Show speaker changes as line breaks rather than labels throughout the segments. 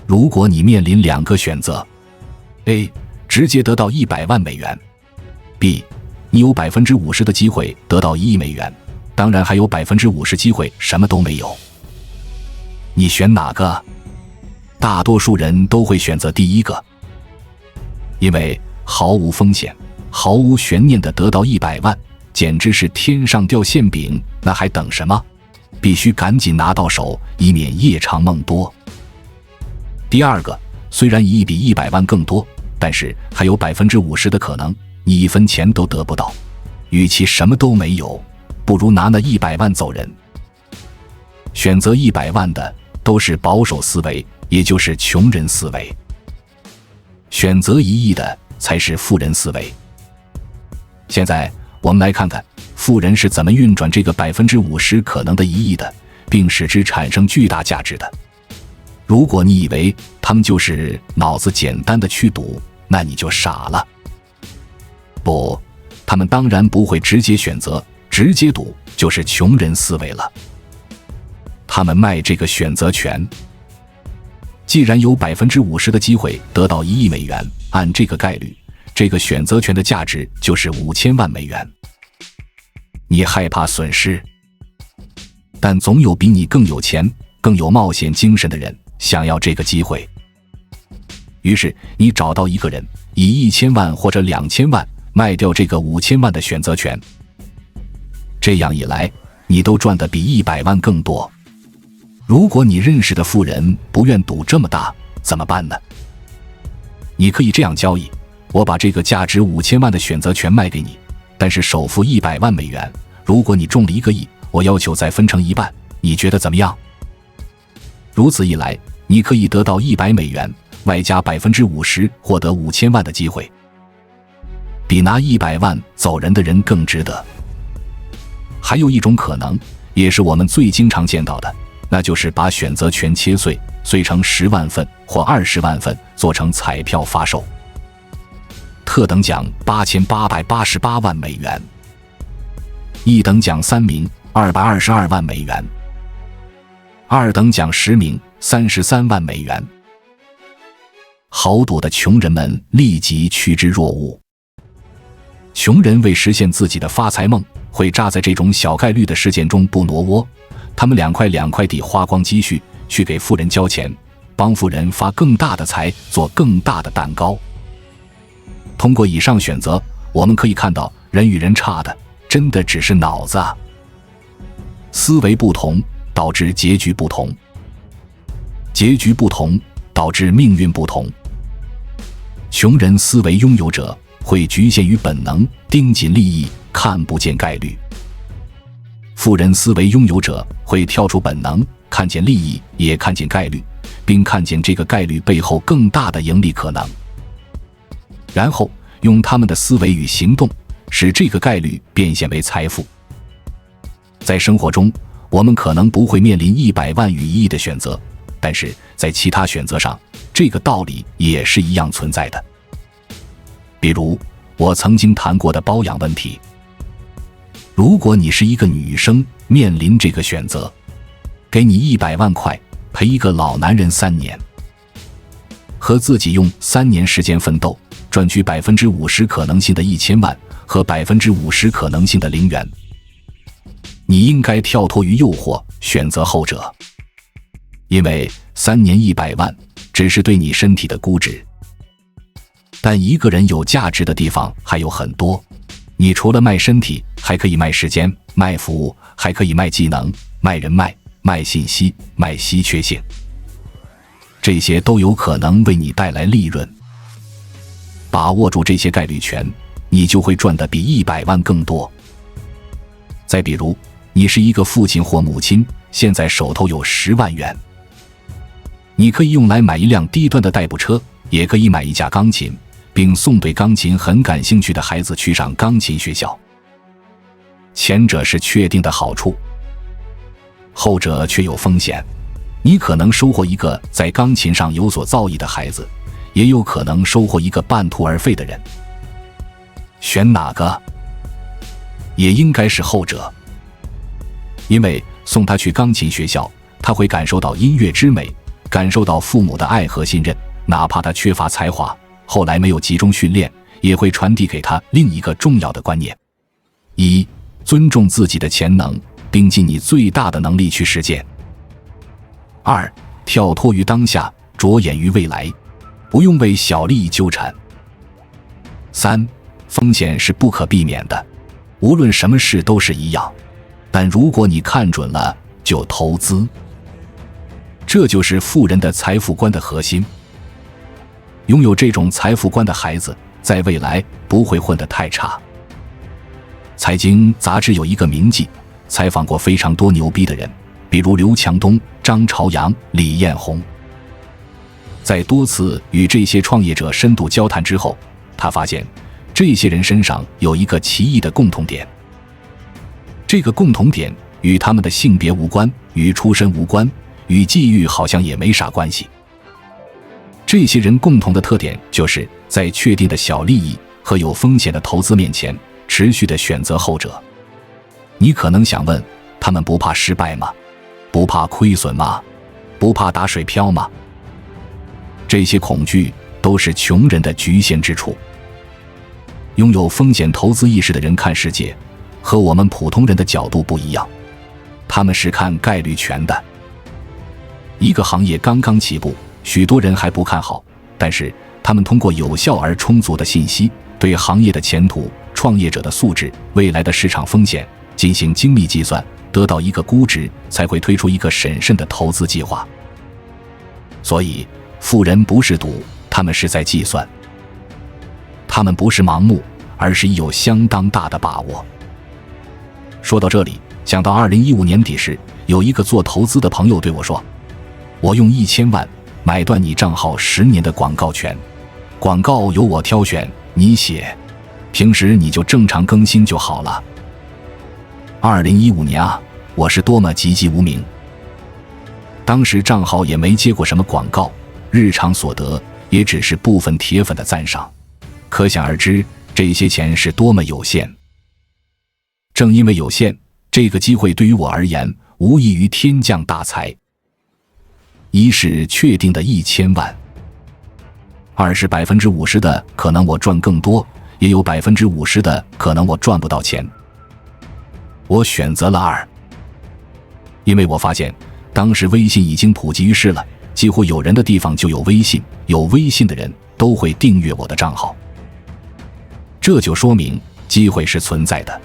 如果你面临两个选择 ：A. 直接得到100万美元 ；B. 你有50%的机会得到1亿美元，当然还有50%机会什么都没有。你选哪个？大多数人都会选择第一个，因为毫无风险、毫无悬念地得到100万，简直是天上掉馅饼，那还等什么？必须赶紧拿到手，以免夜长梦多。第二个，虽然1亿比100万更多，但是还有50%的可能你1分钱都得不到。与其什么都没有，不如拿那100万走人。选择100万的都是保守思维，也就是穷人思维。选择1亿的才是富人思维。现在我们来看看富人是怎么运转这个50%可能的1亿的，并使之产生巨大价值的。如果你以为他们就是脑子简单的去赌，那你就傻了。不，他们当然不会直接选择，直接赌就是穷人思维了。他们卖这个选择权。既然有50%的机会得到1亿美元，按这个概率，这个选择权的价值就是5000万美元。你害怕损失，但总有比你更有钱、更有冒险精神的人想要这个机会。于是你找到一个人，以1000万或者2000万卖掉这个5000万的选择权。这样一来，你都赚得比100万更多。如果你认识的富人不愿赌这么大，怎么办呢？你可以这样交易：我把这个价值5000万的选择权卖给你，但是首付100万美元。如果你中了1个亿，我要求再分成一半，你觉得怎么样？如此一来，你可以得到100美元，外加50%获得5000万的机会，比拿100万走人的人更值得。还有一种可能，也是我们最经常见到的，那就是把选择权切碎，碎成10万份或20万份，做成彩票发售。特等奖8888万美元，一等奖3名222万美元，二等奖10名33万美元。豪赌的穷人们立即趋之若鹜。穷人为实现自己的发财梦，会扎在这种小概率的事件中不挪窝，他们2块2块地花光积蓄，去给富人交钱，帮富人发更大的财，做更大的蛋糕。通过以上选择，我们可以看到人与人差的真的只是脑子啊。思维不同导致结局不同，结局不同导致命运不同。穷人思维拥有者会局限于本能，盯紧利益，看不见概率。富人思维拥有者会跳出本能，看见利益，也看见概率，并看见这个概率背后更大的盈利可能，然后用他们的思维与行动使这个概率变现为财富。在生活中，我们可能不会面临100万与1亿的选择，但是在其他选择上，这个道理也是一样存在的。比如我曾经谈过的包养问题。如果你是一个女生，面临这个选择，给你100万块陪一个老男人3年，和自己用3年时间奋斗赚取50%可能性的1000万和50%可能性的0元，你应该跳脱于诱惑，选择后者。因为3年100万只是对你身体的估值，但一个人有价值的地方还有很多。你除了卖身体，还可以卖时间、卖服务，还可以卖技能、卖人脉、卖信息、卖稀缺性，这些都有可能为你带来利润。把握住这些概率权，你就会赚得比100万更多。再比如，你是一个父亲或母亲，现在手头有10万元，你可以用来买一辆低端的代步车，也可以买一架钢琴，并送对钢琴很感兴趣的孩子去上钢琴学校。前者是确定的好处，后者却有风险。你可能收获一个在钢琴上有所造诣的孩子，也有可能收获一个半途而废的人。选哪个？也应该是后者。因为送他去钢琴学校，他会感受到音乐之美，感受到父母的爱和信任，哪怕他缺乏才华，后来没有集中训练，也会传递给他另一个重要的观念：一、尊重自己的潜能，并尽你最大的能力去实践；二、跳脱于当下，着眼于未来，不用为小利益纠缠；三、风险是不可避免的，无论什么事都是一样，但如果你看准了，就投资。这就是富人的财富观的核心。拥有这种财富观的孩子，在未来不会混得太差。财经杂志有一个名记，采访过非常多牛逼的人，比如刘强东、张朝阳、李彦宏。在多次与这些创业者深度交谈之后，他发现这些人身上有一个奇异的共同点。这个共同点与他们的性别无关，与出身无关，与际遇好像也没啥关系。这些人共同的特点就是在确定的小利益和有风险的投资面前，持续地选择后者。你可能想问，他们不怕失败吗？不怕亏损吗？不怕打水漂吗？这些恐惧都是穷人的局限之处。拥有风险投资意识的人看世界，和我们普通人的角度不一样，他们是看概率权的。一个行业刚刚起步，许多人还不看好，但是他们通过有效而充足的信息，对行业的前途、创业者的素质、未来的市场风险进行精密计算，得到一个估值，才会推出一个审慎的投资计划。所以富人不是赌，他们是在计算。他们不是盲目，而是有相当大的把握。说到这里，想到2015年底时，有一个做投资的朋友对我说，我用1000万买断你账号10年的广告权，广告由我挑选，你写，平时你就正常更新就好了。2015年啊，我是多么籍籍无名。当时账号也没接过什么广告，日常所得也只是部分铁粉的赞赏，可想而知这些钱是多么有限。正因为有限，这个机会对于我而言无异于天降大财。一是确定的1000万，二是50%的可能我赚更多，也有50%的可能我赚不到钱。我选择了二，因为我发现当时微信已经普及于世了，几乎有人的地方就有微信，有微信的人都会订阅我的账号。这就说明机会是存在的，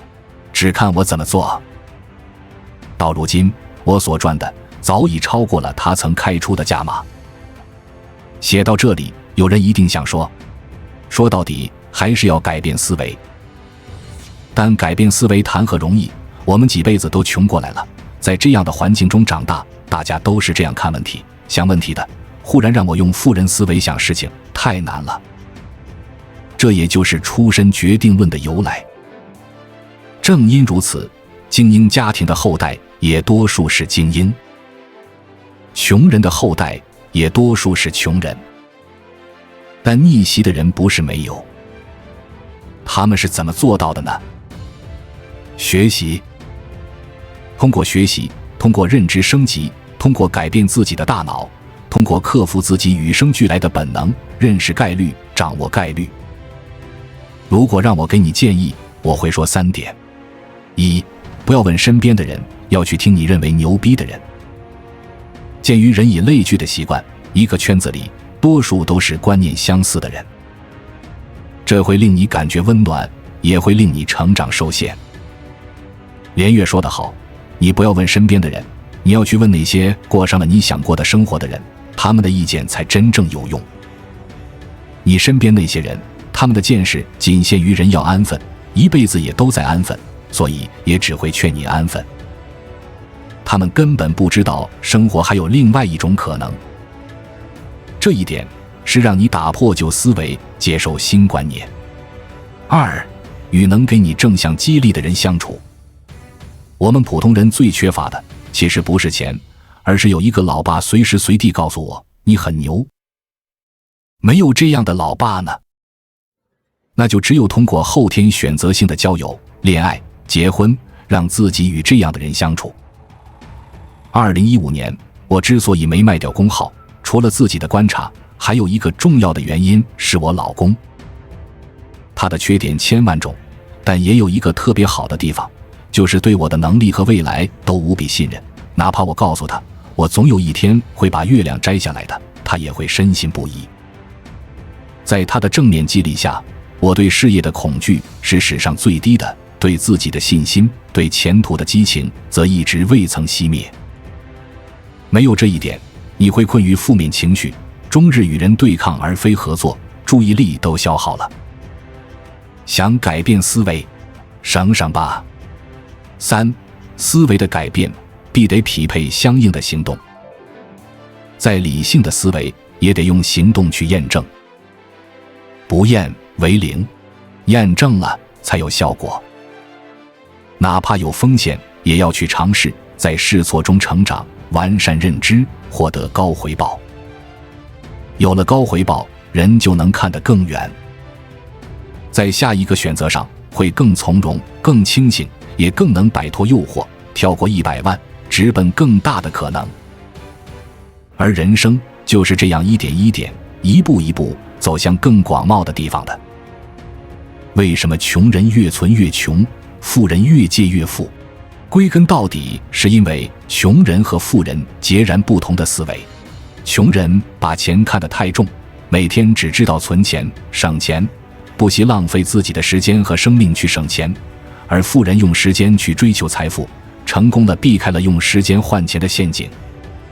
只看我怎么做。到如今，我所赚的早已超过了他曾开出的价码。写到这里，有人一定想说到底还是要改变思维。但改变思维谈何容易，我们几辈子都穷过来了，在这样的环境中长大，大家都是这样看问题、想问题的，忽然让我用富人思维想事情，太难了。这也就是出身决定论的由来。正因如此，精英家庭的后代也多数是精英，穷人的后代也多数是穷人。但逆袭的人不是没有，他们是怎么做到的呢？学习。通过学习，通过认知升级，通过改变自己的大脑，通过克服自己与生俱来的本能，认识概率，掌握概率。如果让我给你建议，我会说3点：一，不要问身边的人，要去听你认为牛逼的人。鉴于人以类聚的习惯，一个圈子里多数都是观念相似的人，这会令你感觉温暖，也会令你成长受限。连岳说得好，你不要问身边的人，你要去问那些过上了你想过的生活的人，他们的意见才真正有用。你身边那些人，他们的见识仅限于人要安分，一辈子也都在安分，所以也只会劝你安分。他们根本不知道生活还有另外一种可能。这一点是让你打破旧思维，接受新观念。二，与能给你正向激励的人相处。我们普通人最缺乏的其实不是钱，而是有一个老爸随时随地告诉我你很牛。没有这样的老爸呢，那就只有通过后天选择性的交友、恋爱、结婚，让自己与这样的人相处。2015年，我之所以没卖掉公号，除了自己的观察，还有一个重要的原因是我老公。他的缺点千万种，但也有一个特别好的地方，就是对我的能力和未来都无比信任。哪怕我告诉他，我总有一天会把月亮摘下来的，他也会深信不疑。在他的正面激励下，我对事业的恐惧是史上最低的，对自己的信心，对前途的激情则一直未曾熄灭。没有这一点，你会困于负面情绪，终日与人对抗而非合作，注意力都消耗了。想改变思维，省省吧。3. 思维的改变必得匹配相应的行动。再理性的思维也得用行动去验证。不验为零，验证了才有效果。哪怕有风险，也要去尝试，在试错中成长，完善认知，获得高回报。有了高回报，人就能看得更远。在下一个选择上会更从容，更清醒，也更能摆脱诱惑，跳过100万，直奔更大的可能。而人生就是这样一点一点，一步一步走向更广袤的地方的。为什么穷人越存越穷，富人越借越富？归根到底是因为穷人和富人截然不同的思维。穷人把钱看得太重，每天只知道存钱、省钱，不惜浪费自己的时间和生命去省钱，而富人用时间去追求财富，成功地避开了用时间换钱的陷阱。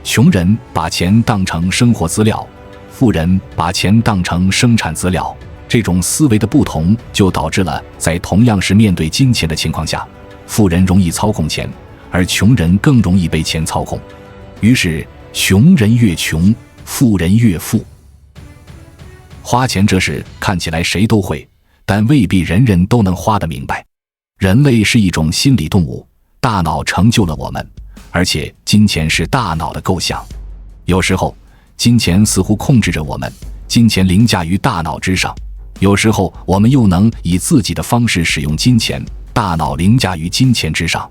穷人把钱当成生活资料，富人把钱当成生产资料。这种思维的不同，就导致了在同样是面对金钱的情况下，富人容易操控钱，而穷人更容易被钱操控。于是穷人越穷，富人越富。花钱这事看起来谁都会，但未必人人都能花得明白。人类是一种心理动物，大脑成就了我们，而且金钱是大脑的构想。有时候金钱似乎控制着我们，金钱凌驾于大脑之上；有时候我们又能以自己的方式使用金钱，大脑凌驾于金钱之上。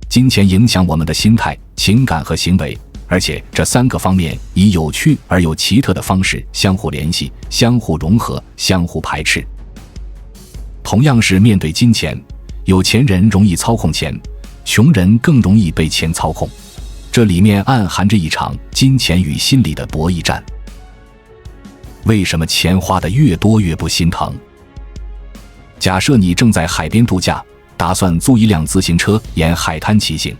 金钱影响我们的心态、情感和行为，而且这3个方面以有趣而又奇特的方式相互联系、相互融合、相互排斥。同样是面对金钱，有钱人容易操控钱，穷人更容易被钱操控。这里面暗含着一场金钱与心理的博弈战。为什么钱花得越多越不心疼？假设你正在海边度假，打算租一辆自行车沿海滩骑行，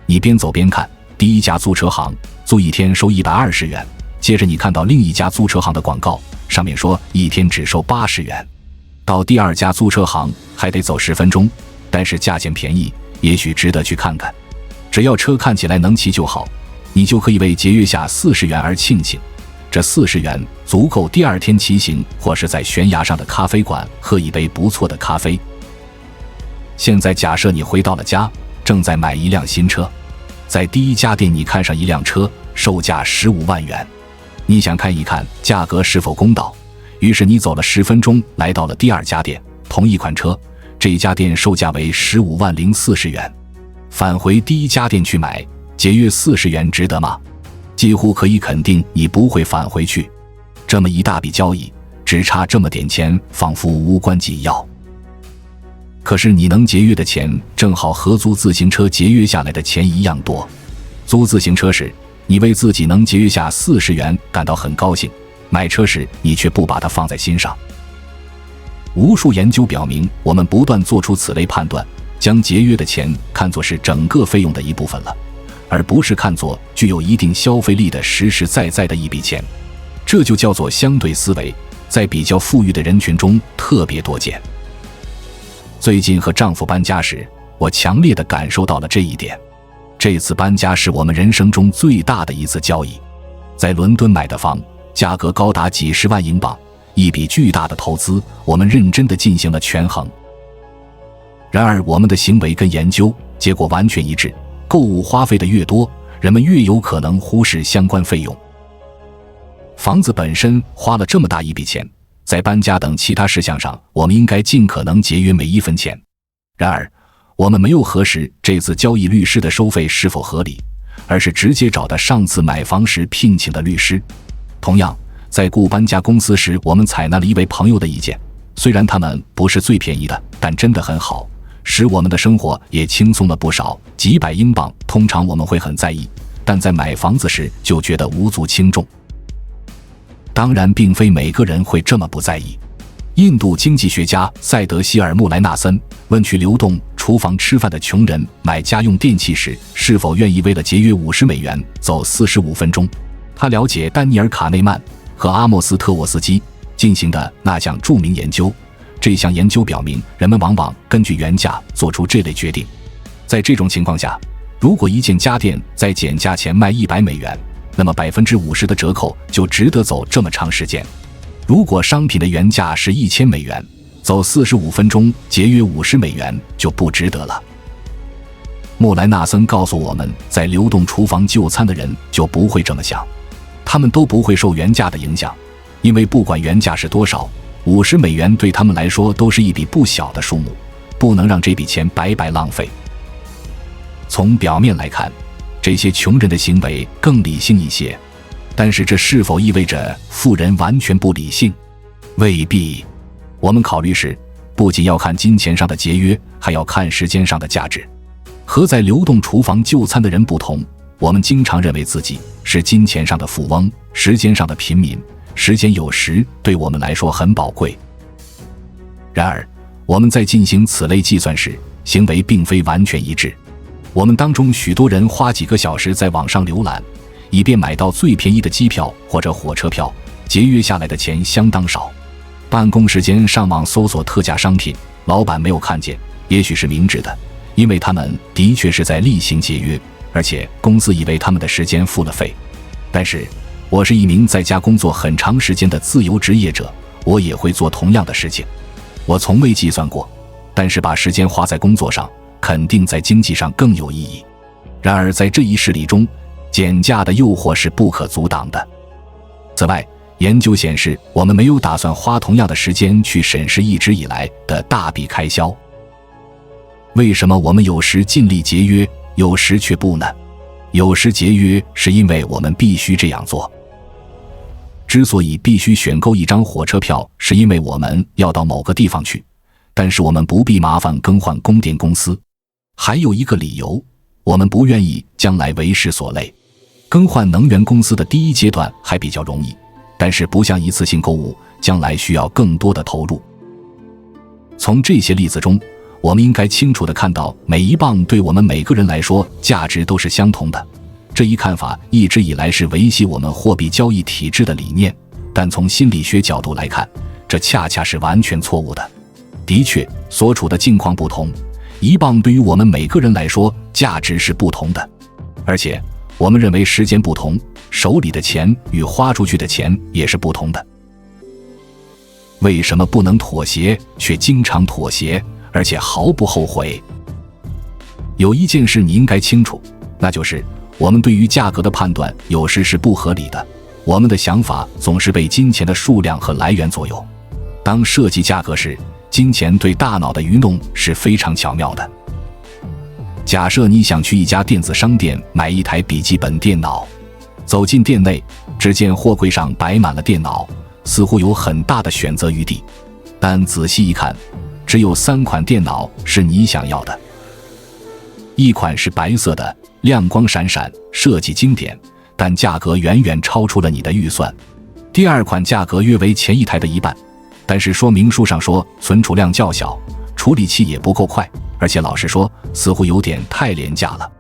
你边走边看，第一家租车行租一天收120元，接着你看到另一家租车行的广告，上面说一天只收80元。到第2家租车行还得走10分钟，但是价钱便宜，也许值得去看看。只要车看起来能骑就好，你就可以为节约下40元而庆幸。这40元足够第2天骑行，或是在悬崖上的咖啡馆喝一杯不错的咖啡。现在假设你回到了家，正在买一辆新车，在第1家店你看上一辆车，售价15万元，你想看一看价格是否公道，于是你走了10分钟，来到了第2家店，同一款车，这家店售价为15万040元，返回第1家店去买，节约40元值得吗？几乎可以肯定你不会返回去。这么一大笔交易，只差这么点钱，仿佛无关紧要。可是你能节约的钱，正好和租自行车节约下来的钱一样多。租自行车时，你为自己能节约下40元感到很高兴，买车时你却不把它放在心上。无数研究表明，我们不断做出此类判断，将节约的钱看作是整个费用的一部分了，而不是看作具有一定消费力的实实在在的一笔钱。这就叫做相对思维，在比较富裕的人群中特别多见。最近和丈夫搬家时，我强烈地感受到了这一点。这次搬家是我们人生中最大的一次交易。在伦敦买的房，价格高达几十万英镑，一笔巨大的投资，我们认真地进行了权衡。然而我们的行为跟研究结果完全一致，购物花费的越多，人们越有可能忽视相关费用。房子本身花了这么大一笔钱，在搬家等其他事项上，我们应该尽可能节约每一分钱。然而我们没有核实这次交易律师的收费是否合理，而是直接找的上次买房时聘请的律师。同样，在雇搬家公司时，我们采纳了一位朋友的意见，虽然他们不是最便宜的，但真的很好，使我们的生活也轻松了不少。几百英镑通常我们会很在意，但在买房子时就觉得无足轻重。当然并非每个人会这么不在意。印度经济学家塞德希尔·穆莱纳森问去流动厨房吃饭的穷人买家用电器时是否愿意为了节约$50走45分钟。他了解丹尼尔·卡内曼和阿莫斯·特沃斯基进行的那项著名研究，这项研究表明人们往往根据原价做出这类决定。在这种情况下，如果一件家电在减价前卖$100，那么50%的折扣就值得走这么长时间。如果商品的原价是$1000，走45分钟节约$50就不值得了。穆莱纳森告诉我们，在流动厨房就餐的人就不会这么想，他们都不会受原价的影响，因为不管原价是多少，$50对他们来说都是一笔不小的数目，不能让这笔钱白白浪费。从表面来看，这些穷人的行为更理性一些，但是这是否意味着富人完全不理性？未必。我们考虑时，不仅要看金钱上的节约，还要看时间上的价值。和在流动厨房就餐的人不同，我们经常认为自己是金钱上的富翁，时间上的平民。时间有时对我们来说很宝贵。然而，我们在进行此类计算时，行为并非完全一致。我们当中许多人花几个小时在网上浏览，以便买到最便宜的机票或者火车票，节约下来的钱相当少。办公时间上网搜索特价商品，老板没有看见，也许是明智的，因为他们的确是在例行节约，而且公司以为他们的时间付了费。但是我是一名在家工作很长时间的自由职业者，我也会做同样的事情。我从未计算过，但是把时间花在工作上，肯定在经济上更有意义。然而在这一事例中，减价的诱惑是不可阻挡的。此外，研究显示，我们没有打算花同样的时间去审视一直以来的大笔开销。为什么我们有时尽力节约，有时却不呢？有时节约是因为我们必须这样做。之所以必须选购一张火车票，是因为我们要到某个地方去，但是我们不必麻烦更换供电公司。还有一个理由，我们不愿意将来为时所累。更换能源公司的第一阶段还比较容易，但是不像一次性购物，将来需要更多的投入。从这些例子中，我们应该清楚地看到，每一磅对我们每个人来说价值都是相同的。这一看法一直以来是维系我们货币交易体制的理念，但从心理学角度来看，这恰恰是完全错误的。的确，所处的境况不同，一磅对于我们每个人来说价值是不同的，而且我们认为时间不同，手里的钱与花出去的钱也是不同的。为什么不能妥协，却经常妥协，而且毫不后悔？有一件事你应该清楚，那就是我们对于价格的判断有时是不合理的。我们的想法总是被金钱的数量和来源左右。当设计价格时，金钱对大脑的愚弄是非常巧妙的。假设你想去一家电子商店买一台笔记本电脑，走进店内，只见货柜上摆满了电脑，似乎有很大的选择余地，但仔细一看，只有3款电脑是你想要的。一款是白色的，亮光闪闪，设计经典，但价格远远超出了你的预算。第2款价格约为前一台的一半，但是说明书上说存储量较小，处理器也不够快，而且老实说，似乎有点太廉价了。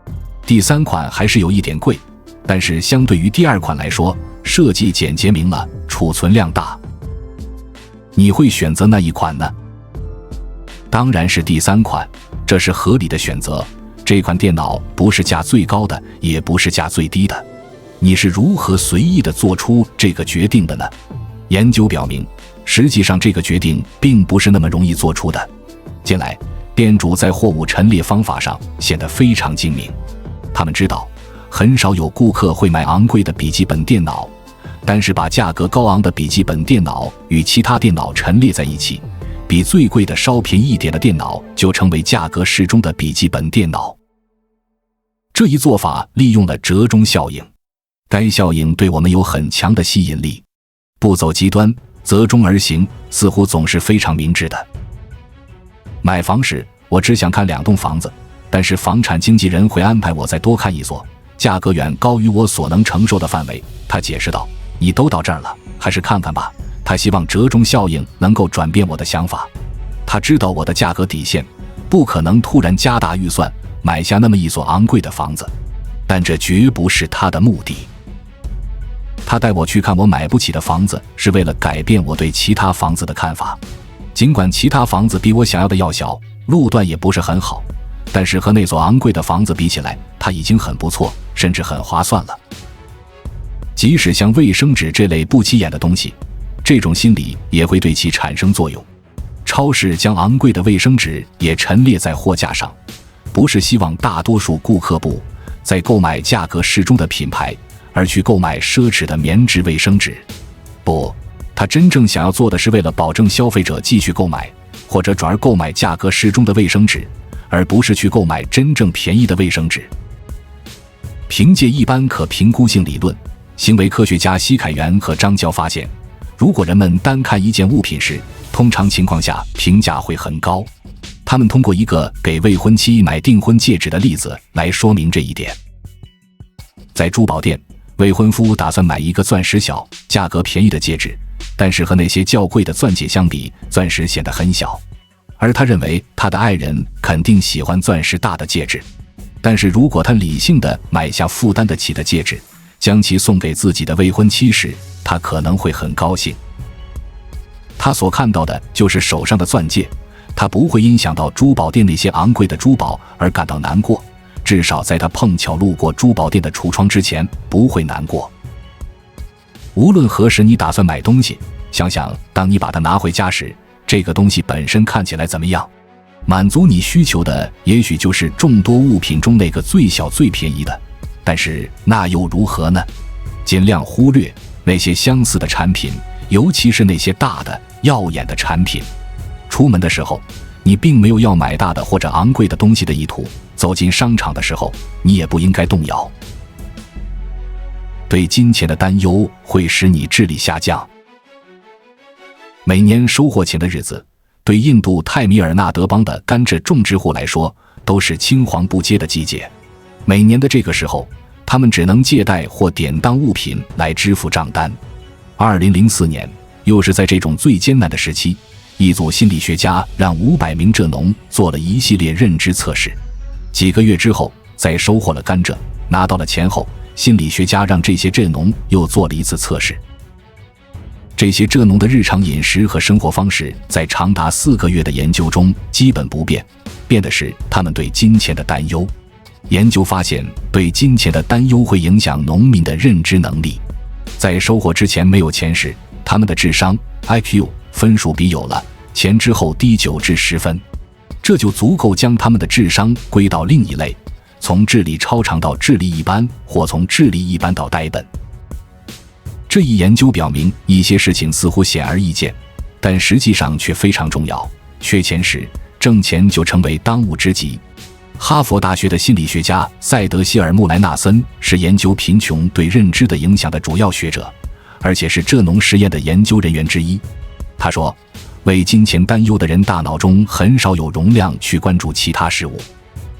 第3款还是有一点贵，但是相对于第2款来说，设计简洁明了，储存量大。你会选择哪一款呢？当然是第3款，这是合理的选择。这款电脑不是价最高的，也不是价最低的。你是如何随意地做出这个决定的呢？研究表明，实际上这个决定并不是那么容易做出的。近来，店主在货物陈列方法上显得非常精明。他们知道，很少有顾客会买昂贵的笔记本电脑，但是把价格高昂的笔记本电脑与其他电脑陈列在一起，比最贵的稍便宜一点的电脑就成为价格适中的笔记本电脑。这一做法利用了折中效应，该效应对我们有很强的吸引力。不走极端，择中而行，似乎总是非常明智的。买房时，我只想看2栋房子，但是房产经纪人会安排我再多看一所，价格远高于我所能承受的范围。他解释道：“你都到这儿了，还是看看吧。”他希望折中效应能够转变我的想法。他知道我的价格底线，不可能突然加大预算买下那么一所昂贵的房子，但这绝不是他的目的。他带我去看我买不起的房子，是为了改变我对其他房子的看法。尽管其他房子比我想要的要小，路段也不是很好，但是和那所昂贵的房子比起来，它已经很不错，甚至很划算了。即使像卫生纸这类不起眼的东西，这种心理也会对其产生作用。超市将昂贵的卫生纸也陈列在货架上，不是希望大多数顾客不再购买价格适中的品牌，而去购买奢侈的棉质卫生纸。不，他真正想要做的是为了保证消费者继续购买，或者转而购买价格适中的卫生纸，而不是去购买真正便宜的卫生纸。凭借一般可评估性理论，行为科学家奚凯元和张娇发现，如果人们单看一件物品时，通常情况下评价会很高。他们通过一个给未婚妻买订婚戒指的例子来说明这一点。在珠宝店，未婚夫打算买一个钻石小、价格便宜的戒指，但是和那些较贵的钻戒相比，钻石显得很小。而他认为他的爱人肯定喜欢钻石大的戒指，但是如果他理性地买下负担得起的戒指，将其送给自己的未婚妻时，他可能会很高兴。他所看到的就是手上的钻戒，他不会因想到珠宝店那些昂贵的珠宝而感到难过，至少在他碰巧路过珠宝店的橱窗之前不会难过。无论何时你打算买东西，想想当你把它拿回家时，这个东西本身看起来怎么样？满足你需求的也许就是众多物品中那个最小最便宜的，但是那又如何呢？尽量忽略那些相似的产品，尤其是那些大的耀眼的产品。出门的时候，你并没有要买大的或者昂贵的东西的意图，走进商场的时候，你也不应该动摇。对金钱的担忧会使你智力下降。每年收获钱的日子，对印度泰米尔纳德邦的甘蔗种植户来说都是青黄不接的季节。每年的这个时候，他们只能借贷或典当物品来支付账单。2004年，又是在这种最艰难的时期，一组心理学家让500名蔗农做了一系列认知测试。几个月之后，在收获了甘蔗，拿到了钱后，心理学家让这些蔗农又做了一次测试。这些蔗农的日常饮食和生活方式在长达4个月的研究中基本不变，变的是他们对金钱的担忧。研究发现，对金钱的担忧会影响农民的认知能力。在收获之前没有钱时，他们的智商 IQ 分数比有了钱之后低9至10分，这就足够将他们的智商归到另一类，从智力超常到智力一般，或从智力一般到呆笨。这一研究表明，一些事情似乎显而易见，但实际上却非常重要。缺钱时，挣钱就成为当务之急。哈佛大学的心理学家塞德希尔·穆莱纳森是研究贫穷对认知的影响的主要学者，而且是蔗农实验的研究人员之一。他说，为金钱担忧的人大脑中很少有容量去关注其他事物。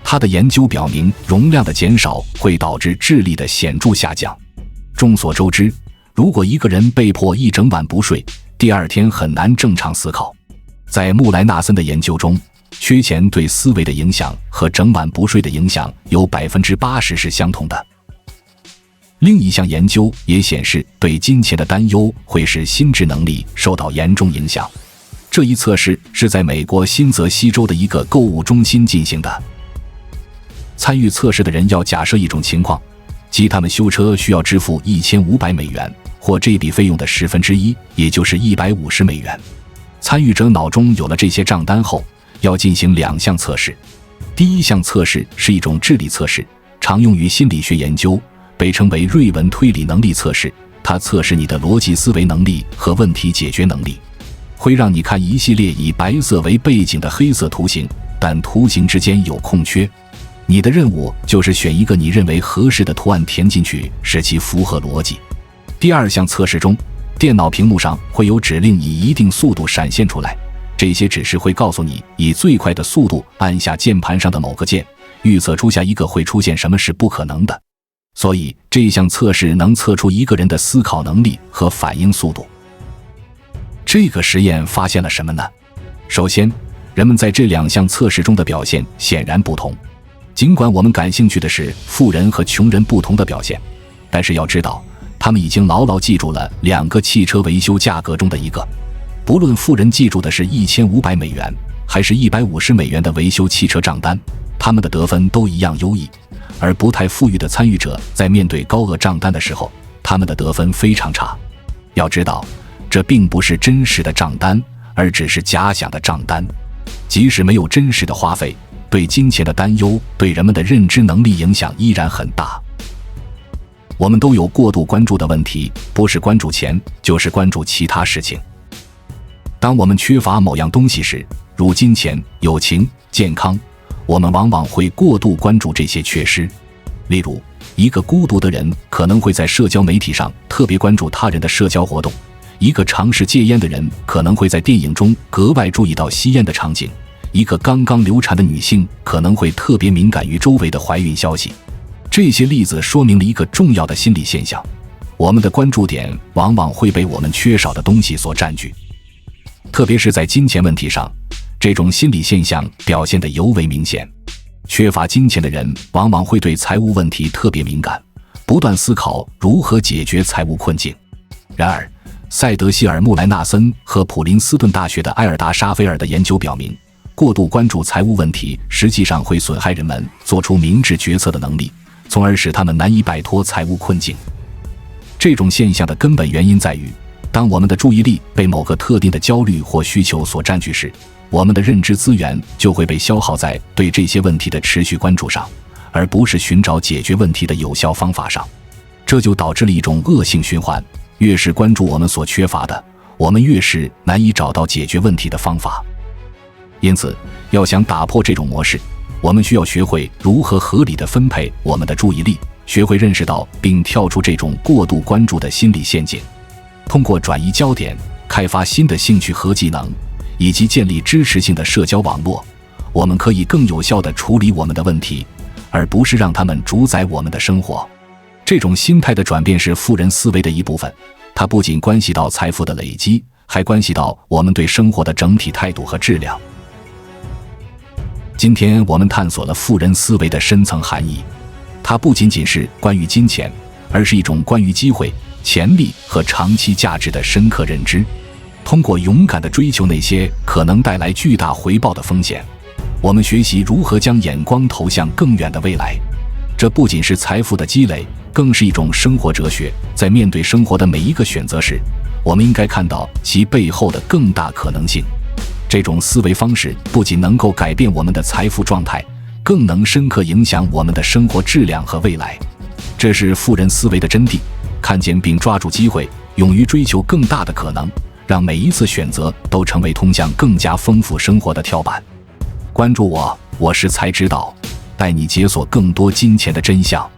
他的研究表明，容量的减少会导致智力的显著下降。众所周知，如果一个人被迫一整晚不睡，第二天很难正常思考。在穆莱纳森的研究中，缺钱对思维的影响和整晚不睡的影响有 80% 是相同的。另一项研究也显示，对金钱的担忧会使心智能力受到严重影响。这一测试是在美国新泽西州的一个购物中心进行的。参与测试的人要假设一种情况，即他们修车需要支付$1500或这笔费用的1/10，也就是$150。参与者脑中有了这些账单后，要进行2项测试。第一项测试是一种智力测试，常用于心理学研究，被称为瑞文推理能力测试。它测试你的逻辑思维能力和问题解决能力，会让你看一系列以白色为背景的黑色图形，但图形之间有空缺。你的任务就是选一个你认为合适的图案填进去，使其符合逻辑。第二项测试中，电脑屏幕上会有指令以一定速度闪现出来，这些指示会告诉你以最快的速度按下键盘上的某个键，预测出下一个会出现什么是不可能的。所以这项测试能测出一个人的思考能力和反应速度。这个实验发现了什么呢？首先，人们在这2项测试中的表现显然不同。尽管我们感兴趣的是富人和穷人不同的表现，但是要知道，他们已经牢牢记住了2个汽车维修价格中的一个。不论富人记住的是$1500还是$150的维修汽车账单，他们的得分都一样优异，而不太富裕的参与者在面对高额账单的时候，他们的得分非常差。要知道，这并不是真实的账单，而只是假想的账单。即使没有真实的花费，对金钱的担忧对人们的认知能力影响依然很大。我们都有过度关注的问题，不是关注钱，就是关注其他事情。当我们缺乏某样东西时，如金钱、友情、健康，我们往往会过度关注这些缺失。例如，一个孤独的人可能会在社交媒体上特别关注他人的社交活动，一个尝试戒烟的人可能会在电影中格外注意到吸烟的场景，一个刚刚流产的女性可能会特别敏感于周围的怀孕消息。这些例子说明了一个重要的心理现象：我们的关注点往往会被我们缺少的东西所占据。特别是在金钱问题上，这种心理现象表现得尤为明显。缺乏金钱的人往往会对财务问题特别敏感，不断思考如何解决财务困境。然而，塞德希尔·穆莱纳森和普林斯顿大学的埃尔达·沙菲尔的研究表明，过度关注财务问题实际上会损害人们做出明智决策的能力，从而使他们难以摆脱财务困境。这种现象的根本原因在于，当我们的注意力被某个特定的焦虑或需求所占据时，我们的认知资源就会被消耗在对这些问题的持续关注上，而不是寻找解决问题的有效方法上。这就导致了一种恶性循环，越是关注我们所缺乏的，我们越是难以找到解决问题的方法。因此，要想打破这种模式，我们需要学会如何合理地分配我们的注意力，学会认识到并跳出这种过度关注的心理陷阱。通过转移焦点，开发新的兴趣和技能，以及建立支持性的社交网络，我们可以更有效地处理我们的问题，而不是让他们主宰我们的生活。这种心态的转变是富人思维的一部分，它不仅关系到财富的累积，还关系到我们对生活的整体态度和质量。今天我们探索了富人思维的深层含义，它不仅仅是关于金钱，而是一种关于机会、潜力和长期价值的深刻认知。通过勇敢地追求那些可能带来巨大回报的风险，我们学习如何将眼光投向更远的未来。这不仅是财富的积累，更是一种生活哲学。在面对生活的每一个选择时，我们应该看到其背后的更大可能性。这种思维方式不仅能够改变我们的财富状态，更能深刻影响我们的生活质量和未来。这是富人思维的真谛，看见并抓住机会，勇于追求更大的可能，让每一次选择都成为通向更加丰富生活的跳板。关注我，我是才知道，带你解锁更多金钱的真相。